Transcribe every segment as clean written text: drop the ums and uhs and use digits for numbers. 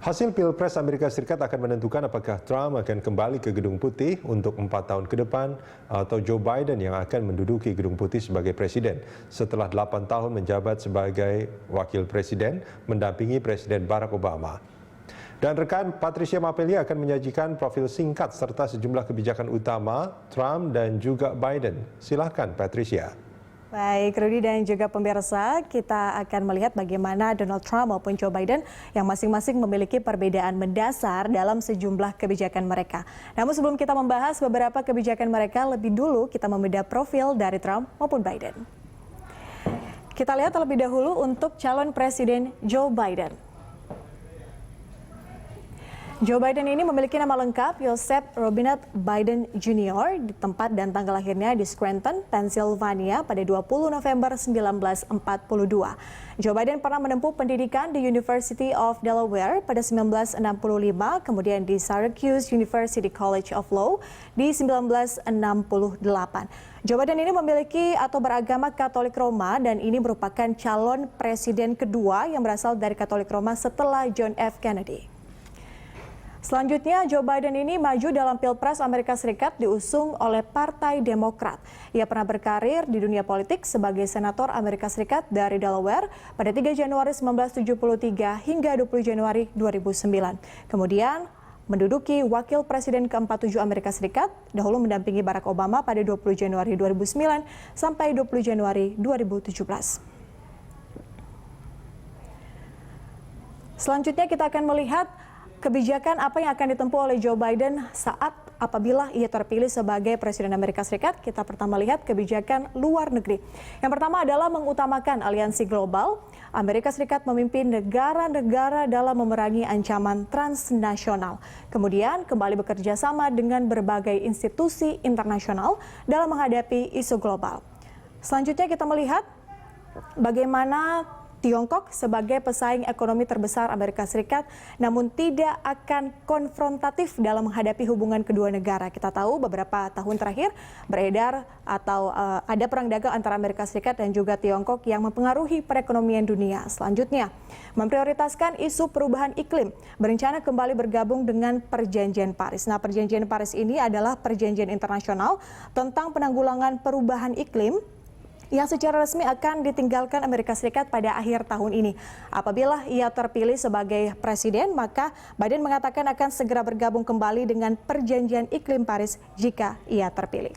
Hasil Pilpres Amerika Serikat akan menentukan apakah Trump akan kembali ke Gedung Putih untuk 4 tahun ke depan atau Joe Biden yang akan menduduki Gedung Putih sebagai presiden setelah 8 tahun menjabat sebagai wakil presiden mendampingi Presiden Barack Obama. Dan rekan Patricia Mappelia akan menyajikan profil singkat serta sejumlah kebijakan utama Trump dan juga Biden. Silakan Patricia. Baik, Rudy dan juga pemirsa, kita akan melihat bagaimana Donald Trump maupun Joe Biden yang masing-masing memiliki perbedaan mendasar dalam sejumlah kebijakan mereka. Namun sebelum kita membahas beberapa kebijakan mereka, lebih dulu kita membedah profil dari Trump maupun Biden. Kita lihat terlebih dahulu untuk calon presiden Joe Biden. Joe Biden ini memiliki nama lengkap Joseph Robinette Biden Jr. di tempat dan tanggal lahirnya di Scranton, Pennsylvania pada 20 November 1942. Joe Biden pernah menempuh pendidikan di University of Delaware pada 1965, kemudian di Syracuse University College of Law di 1968. Joe Biden ini memiliki atau beragama Katolik Roma dan ini merupakan calon presiden kedua yang berasal dari Katolik Roma setelah John F. Kennedy. Selanjutnya, Joe Biden ini maju dalam Pilpres Amerika Serikat diusung oleh Partai Demokrat. Ia pernah berkarir di dunia politik sebagai senator Amerika Serikat dari Delaware pada 3 Januari 1973 hingga 20 Januari 2009. Kemudian menduduki wakil presiden ke-47 Amerika Serikat, dahulu mendampingi Barack Obama pada 20 Januari 2009 sampai 20 Januari 2017. Selanjutnya kita akan melihat kebijakan apa yang akan ditempuh oleh Joe Biden saat apabila ia terpilih sebagai Presiden Amerika Serikat. Kita pertama lihat kebijakan luar negeri. Yang pertama adalah mengutamakan aliansi global. Amerika Serikat memimpin negara-negara dalam memerangi ancaman transnasional. Kemudian kembali bekerja sama dengan berbagai institusi internasional dalam menghadapi isu global. Selanjutnya kita melihat bagaimana Tiongkok sebagai pesaing ekonomi terbesar Amerika Serikat namun tidak akan konfrontatif dalam menghadapi hubungan kedua negara. Kita tahu beberapa tahun terakhir beredar atau ada perang dagang antara Amerika Serikat dan juga Tiongkok yang mempengaruhi perekonomian dunia. Selanjutnya, memprioritaskan isu perubahan iklim, berencana kembali bergabung dengan Perjanjian Paris. Nah, Perjanjian Paris ini adalah perjanjian internasional tentang penanggulangan perubahan iklim yang secara resmi akan ditinggalkan Amerika Serikat pada akhir tahun ini. Apabila ia terpilih sebagai presiden, maka Biden mengatakan akan segera bergabung kembali dengan Perjanjian Iklim Paris jika ia terpilih.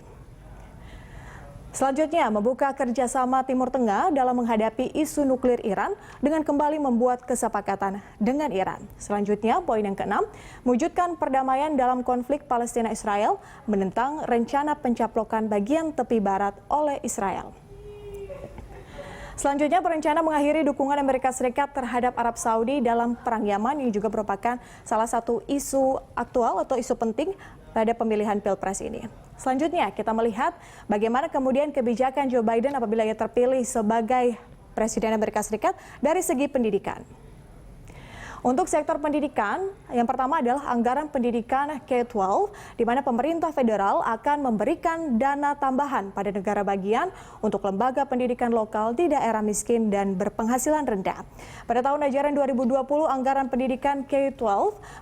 Selanjutnya, membuka kerjasama Timur Tengah dalam menghadapi isu nuklir Iran dengan kembali membuat kesepakatan dengan Iran. Selanjutnya, poin yang keenam, mewujudkan perdamaian dalam konflik Palestina-Israel, menentang rencana pencaplokan bagian tepi barat oleh Israel. Selanjutnya, berencana mengakhiri dukungan Amerika Serikat terhadap Arab Saudi dalam Perang Yaman yang juga merupakan salah satu isu aktual atau isu penting pada pemilihan Pilpres ini. Selanjutnya, kita melihat bagaimana kemudian kebijakan Joe Biden apabila ia terpilih sebagai Presiden Amerika Serikat dari segi pendidikan. Untuk sektor pendidikan, yang pertama adalah anggaran pendidikan K-12, di mana pemerintah federal akan memberikan dana tambahan pada negara bagian untuk lembaga pendidikan lokal di daerah miskin dan berpenghasilan rendah. Pada tahun ajaran 2020, anggaran pendidikan K-12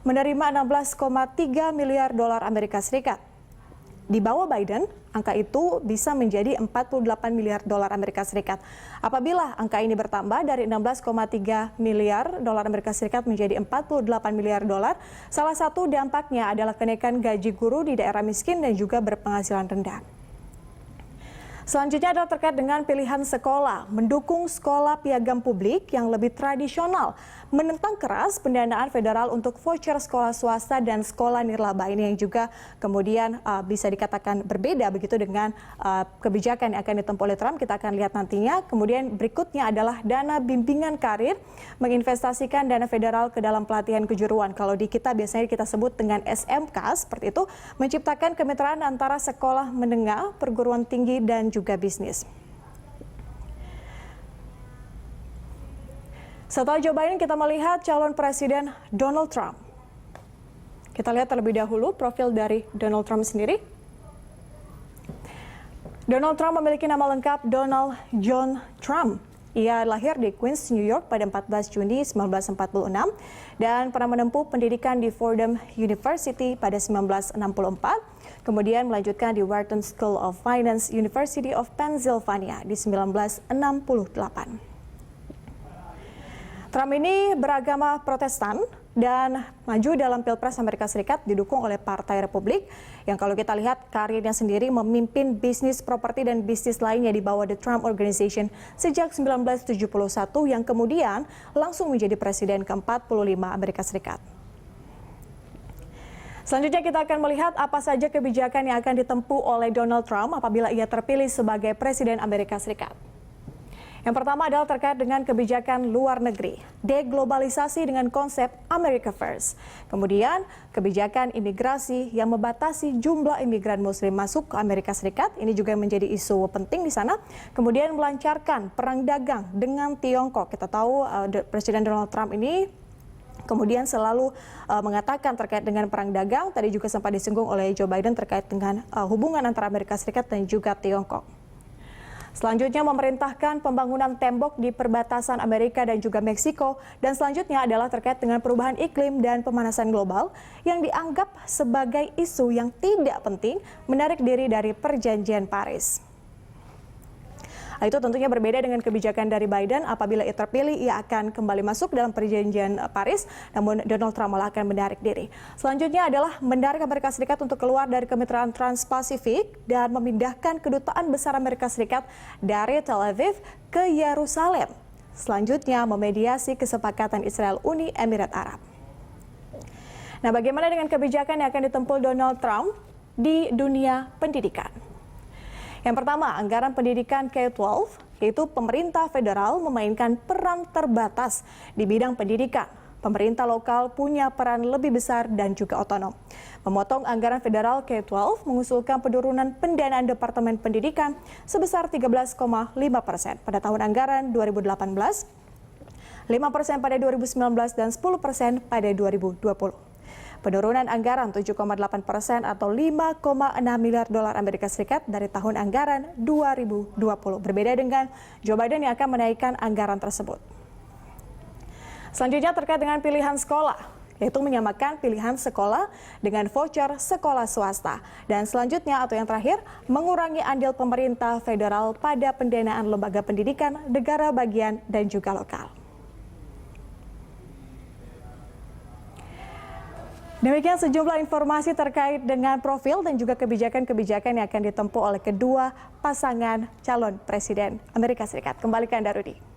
menerima 16,3 miliar dolar Amerika Serikat. Di bawah Biden, angka itu bisa menjadi 48 miliar dolar Amerika Serikat. Apabila angka ini bertambah dari 16,3 miliar dolar Amerika Serikat menjadi 48 miliar dolar, salah satu dampaknya adalah kenaikan gaji guru di daerah miskin dan juga berpenghasilan rendah. Selanjutnya adalah terkait dengan pilihan sekolah, mendukung sekolah piagam publik yang lebih tradisional, menentang keras pendanaan federal untuk voucher sekolah swasta dan sekolah nirlaba ini yang juga kemudian bisa dikatakan berbeda begitu dengan kebijakan yang akan ditempuh oleh Trump. Kita akan lihat nantinya. Kemudian berikutnya adalah dana bimbingan karir, menginvestasikan dana federal ke dalam pelatihan kejuruan. Kalau di kita biasanya kita sebut dengan SMK seperti itu, menciptakan kemitraan antara sekolah menengah, perguruan tinggi dan juga bisnis. Setelah Joe Biden, kita melihat calon presiden Donald Trump. Kita lihat terlebih dahulu profil dari Donald Trump sendiri. Donald Trump memiliki nama lengkap Donald John Trump. Ia lahir di Queens, New York pada 14 Juni 1946 dan pernah menempuh pendidikan di Fordham University pada 1964, kemudian melanjutkan di Wharton School of Finance, University of Pennsylvania di 1968. Trump ini beragama Protestan dan maju dalam Pilpres Amerika Serikat didukung oleh Partai Republik yang kalau kita lihat karirnya sendiri memimpin bisnis properti dan bisnis lainnya di bawah The Trump Organization sejak 1971 yang kemudian langsung menjadi presiden ke-45 Amerika Serikat. Selanjutnya kita akan melihat apa saja kebijakan yang akan ditempuh oleh Donald Trump apabila ia terpilih sebagai presiden Amerika Serikat. Yang pertama adalah terkait dengan kebijakan luar negeri, deglobalisasi dengan konsep America First. Kemudian kebijakan imigrasi yang membatasi jumlah imigran muslim masuk ke Amerika Serikat, ini juga menjadi isu penting di sana. Kemudian melancarkan perang dagang dengan Tiongkok. Kita tahu Presiden Donald Trump ini kemudian selalu mengatakan terkait dengan perang dagang, tadi juga sempat disinggung oleh Joe Biden terkait dengan hubungan antara Amerika Serikat dan juga Tiongkok. Selanjutnya memerintahkan pembangunan tembok di perbatasan Amerika dan juga Meksiko. Dan selanjutnya adalah terkait dengan perubahan iklim dan pemanasan global yang dianggap sebagai isu yang tidak penting menarik diri dari perjanjian Paris. Itu tentunya berbeda dengan kebijakan dari Biden. Apabila ia terpilih, ia akan kembali masuk dalam perjanjian Paris, namun Donald Trump malah akan menarik diri. Selanjutnya adalah menarik Amerika Serikat untuk keluar dari kemitraan Trans-Pasifik dan memindahkan kedutaan besar Amerika Serikat dari Tel Aviv ke Yerusalem. Selanjutnya memediasi kesepakatan Israel Uni Emirat Arab. Nah, bagaimana dengan kebijakan yang akan ditempuh Donald Trump di dunia pendidikan? Yang pertama, anggaran pendidikan K-12, yaitu pemerintah federal memainkan peran terbatas di bidang pendidikan. Pemerintah lokal punya peran lebih besar dan juga otonom. Memotong anggaran federal K-12 mengusulkan penurunan pendanaan Departemen Pendidikan sebesar 13,5% pada tahun anggaran 2018, 5% pada 2019, dan 10% pada 2020. Penurunan anggaran 7,8% atau 5,6 miliar dolar Amerika Serikat dari tahun anggaran 2020. Berbeda dengan Joe Biden yang akan menaikkan anggaran tersebut. Selanjutnya terkait dengan pilihan sekolah, yaitu menyamakan pilihan sekolah dengan voucher sekolah swasta. Dan selanjutnya atau yang terakhir, mengurangi andil pemerintah federal pada pendanaan lembaga pendidikan negara bagian dan juga lokal. Demikian sejumlah informasi terkait dengan profil dan juga kebijakan-kebijakan yang akan ditempuh oleh kedua pasangan calon presiden Amerika Serikat. Kembali ke Anda, Rudi.